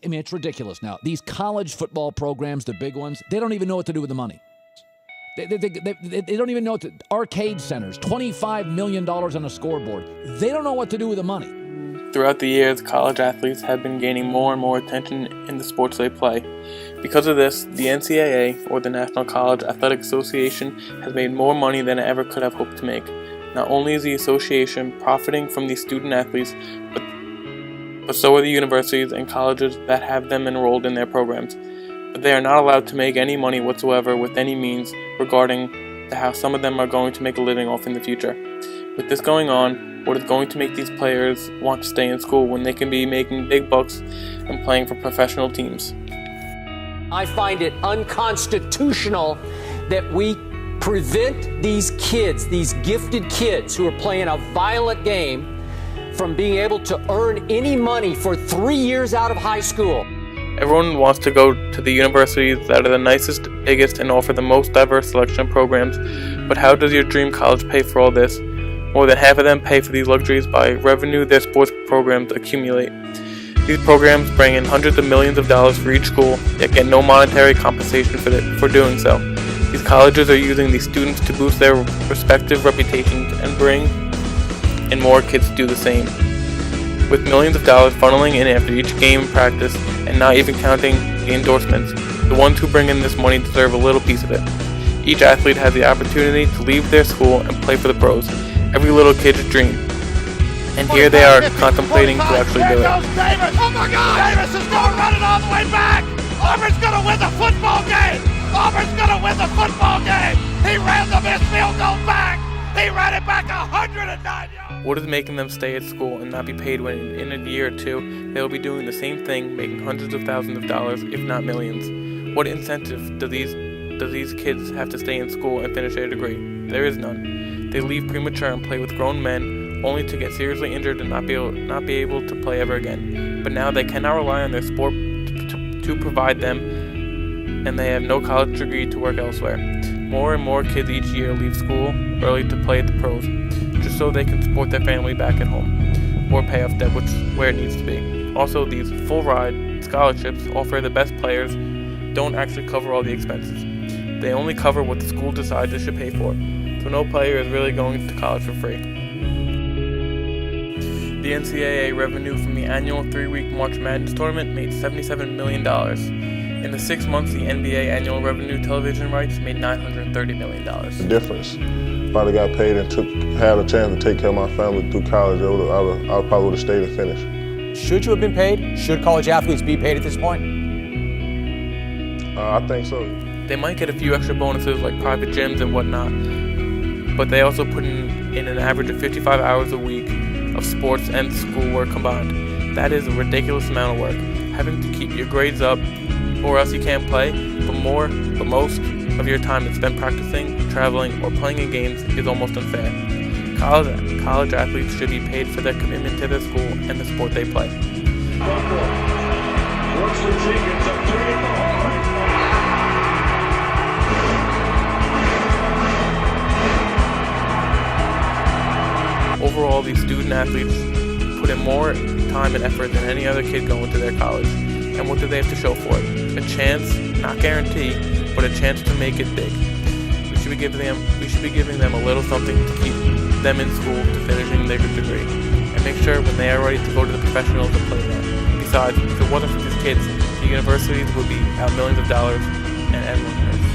I mean, it's ridiculous now. These college football programs, the big ones, they don't even know what to do with the money. They don't even know what to, arcade centers, $25 million on a scoreboard. They don't know what to do with the money. Throughout the years, college athletes have been gaining more and more attention in the sports they play. Because of this, the NCAA, or the National College Athletic Association, has made more money than it ever could have hoped to make. Not only is the association profiting from these student athletes, but so are the universities and colleges that have them enrolled in their programs. But they are not allowed to make any money whatsoever with any means regarding how some of them are going to make a living off in the future. With this going on, what is going to make these players want to stay in school when they can be making big bucks and playing for professional teams? I find it unconstitutional that we prevent these kids, these gifted kids who are playing a violent game, from being able to earn any money for 3 years out of high school. Everyone wants to go to the universities that are the nicest, biggest, and offer the most diverse selection of programs, but how does your dream college pay for all this? More than half of them pay for these luxuries by revenue their sports programs accumulate. These programs bring in hundreds of millions of dollars for each school, yet get no monetary compensation for doing so. These colleges are using these students to boost their respective reputations and bring in more kids to do the same. With millions of dollars funneling in after each game and practice, and not even counting the endorsements, the ones who bring in this money deserve a little piece of it. Each athlete has the opportunity to leave their school and play for the pros, every little kid's dream. And here they are contemplating to actually do it. Davis. Oh my God! Davis is going running all the way back! Auburn's going to win the football game! Auburn's going to win the football game! He ran the missed field goal back! He ran it back 109 yards! What is making them stay at school and not be paid when in a year or two they will be doing the same thing, making hundreds of thousands of dollars, if not millions? What incentive do these kids have to stay in school and finish their degree? There is none. They leave premature and play with grown men, only to get seriously injured and not be able to play ever again. But now they cannot rely on their sport to provide them, and they have no college degree to work elsewhere. More and more kids each year leave school early to play at the pros, just so they can support their family back at home, or pay off debt, which is where it needs to be. Also, these full-ride scholarships offer the best players don't actually cover all the expenses. They only cover what the school decides it should pay for, so no player is really going to college for free. The NCAA revenue from the annual 3-week March Madness tournament made $77 million. In the 6 months, the NBA annual revenue television rights made $930 million. The difference. If I'd have got paid and had a chance to take care of my family through college, I probably would have stayed and finished. Should you have been paid? Should college athletes be paid at this point? I think so. They might get a few extra bonuses like private gyms and whatnot, but they also put in an average of 55 hours a week of sports and schoolwork combined. That is a ridiculous amount of work. Having to keep your grades up, or else you can't play, but most of your time is spent practicing, traveling, or playing in games is almost unfair. College athletes should be paid for their commitment to their school and the sport they play. Works for Jenkins, up 3 in the hole. Overall, these student athletes put in more time and effort than any other kid going to their college. And what do they have to show for it? A chance, not guarantee, but a chance to make it big. We should be giving them a little something to keep them in school to finishing their degree, and make sure when they are ready to go to the professionals to play there. Besides, if it wasn't for these kids, the universities would be out millions of dollars, and everyone hurts.